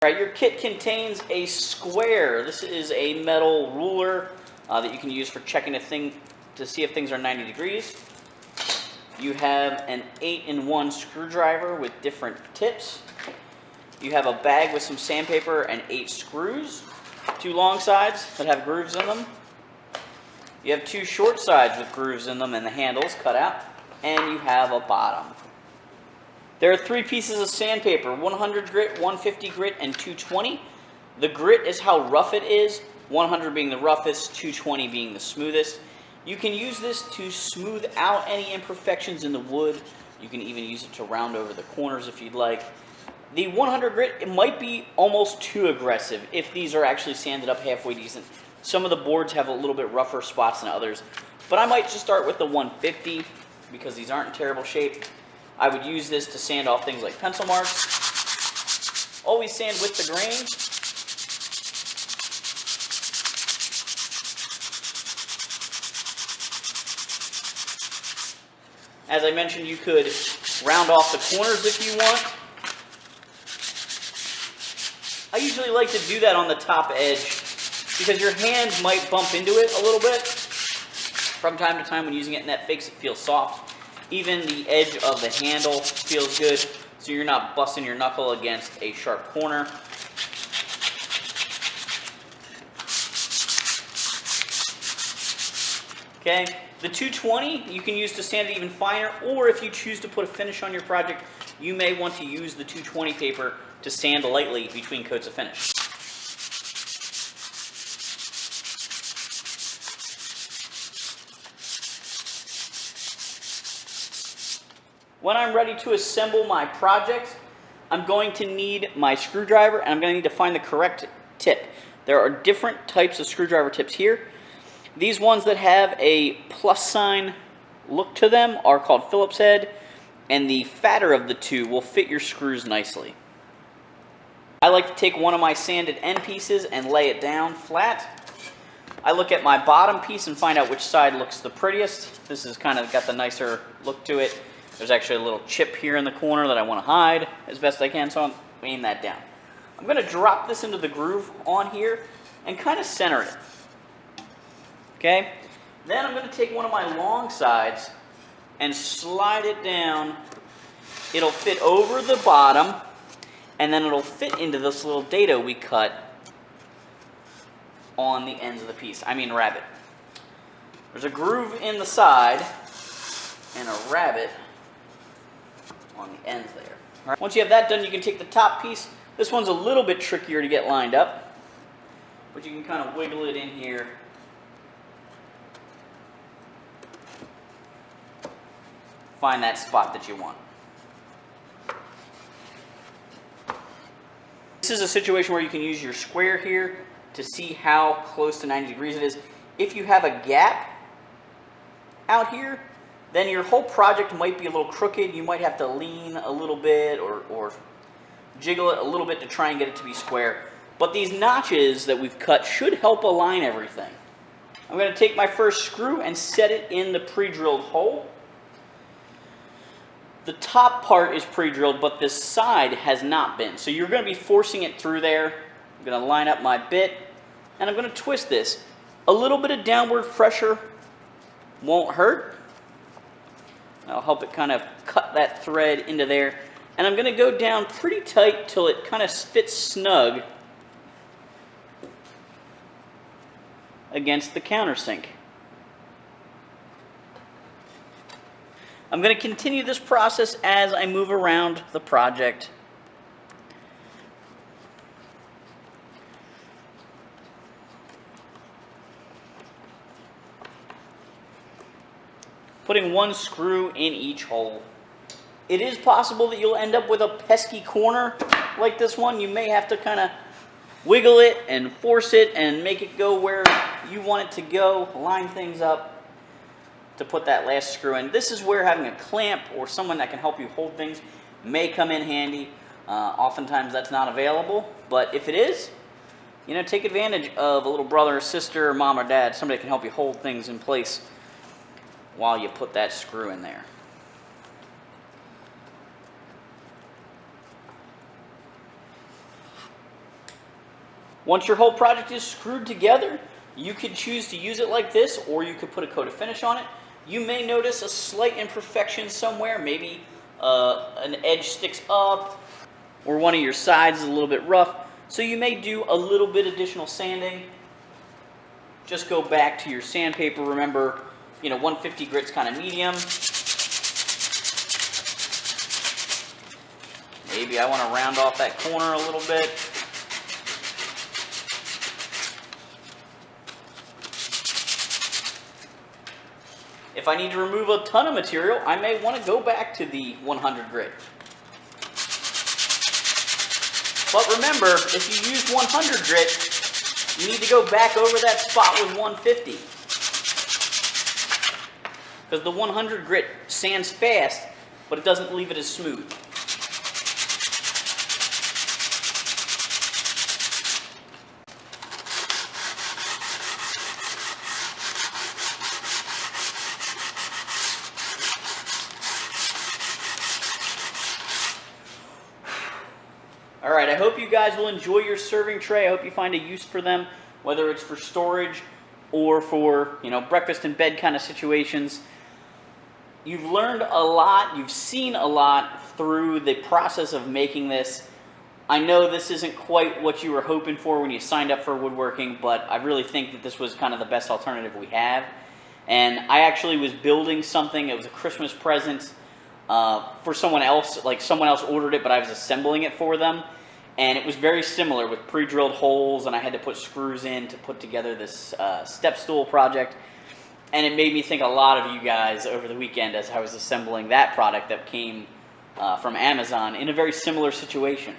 All right, your kit contains a square. This is a metal ruler that you can use for checking a thing to see if things are 90 degrees. You have an 8-in-1 screwdriver with different tips. You have a bag with some sandpaper and 8 screws, 2 long sides that have grooves in them. You have 2 short sides with grooves in them and the handles cut out, and you have a bottom. There are 3 pieces of sandpaper, 100 grit, 150 grit, and 220. The grit is how rough it is, 100 being the roughest, 220 being the smoothest. You can use this to smooth out any imperfections in the wood. You can even use it to round over the corners if you'd like. The 100 grit, it might be almost too aggressive if these are actually sanded up halfway decent. Some of the boards have a little bit rougher spots than others, but I might just start with the 150 because these aren't in terrible shape. I would use this to sand off things like pencil marks. Always sand with the grain. As I mentioned, you could round off the corners if you want. I usually like to do that on the top edge because your hand might bump into it a little bit. From time to time when using it, and that makes it feel soft. Even the edge of the handle feels good, so you're not busting your knuckle against a sharp corner. Okay, the 220 you can use to sand it even finer, or if you choose to put a finish on your project, you may want to use the 220 paper to sand lightly between coats of finish. When I'm ready to assemble my project, I'm going to need my screwdriver, and I'm going to need to find the correct tip. There are different types of screwdriver tips here. These ones that have a plus sign look to them are called Phillips head, and the fatter of the two will fit your screws nicely. I like to take one of my sanded end pieces and lay it down flat. I look at my bottom piece and find out which side looks the prettiest. This has kind of got the nicer look to it. There's actually a little chip here in the corner that I want to hide as best I can, so I'm aiming that down. I'm going to drop this into the groove on here and kind of center it. Okay? Then I'm going to take one of my long sides and slide it down. It'll fit over the bottom, and then it'll fit into this little dado we cut on the ends of the piece. I mean rabbet. There's a groove in the side and a rabbet on the ends there. All right. Once you have that done, you can take the top piece. This one's a little bit trickier to get lined up, but you can kind of wiggle it in here. Find that spot that you want. This is a situation where you can use your square here to see how close to 90 degrees it is. If you have a gap out here, then your whole project might be a little crooked. You might have to lean a little bit or jiggle it a little bit to try and get it to be square. But these notches that we've cut should help align everything. I'm going to take my first screw and set it in the pre-drilled hole. The top part is pre-drilled, but this side has not been. So you're going to be forcing it through there. I'm going to line up my bit, and I'm going to twist this. A little bit of downward pressure won't hurt. That'll help it kind of cut that thread into there. And I'm going to go down pretty tight till it kind of fits snug against the countersink. I'm going to continue this process as I move around the project. Putting one screw in each hole. It is possible that you'll end up with a pesky corner like this one. You may have to kind of wiggle it and force it and make it go where you want it to go, line things up to put that last screw in. This is where having a clamp or someone that can help you hold things may come in handy. Oftentimes that's not available, but if it is, you know, take advantage of a little brother or sister, mom or dad, somebody that can help you hold things in place while you put that screw in there. Once your whole project is screwed together, you could choose to use it like this, or you could put a coat of finish on it. You may notice a slight imperfection somewhere, maybe an edge sticks up, or one of your sides is a little bit rough. So you may do a little bit additional sanding. Just go back to your sandpaper. Remember, 150 grit's kind of medium. Maybe I want to round off that corner a little bit. If I need to remove a ton of material, I may want to go back to the 100 grit. But remember, if you use 100 grit, you need to go back over that spot with 150. Because the 100 grit sands fast, but it doesn't leave it as smooth. Alright, I hope you guys will enjoy your serving tray. I hope you find a use for them, whether it's for storage or for, breakfast in bed kind of situations. You've learned a lot, you've seen a lot through the process of making this. I know this isn't quite what you were hoping for when you signed up for woodworking, but I really think that this was kind of the best alternative we have. And I actually was building something. It was a Christmas present for someone else. Like, someone else ordered it, but I was assembling it for them. And it was very similar with pre-drilled holes, and I had to put screws in to put together this step stool project. And it made me think a lot of you guys over the weekend as I was assembling that product that came from Amazon in a very similar situation.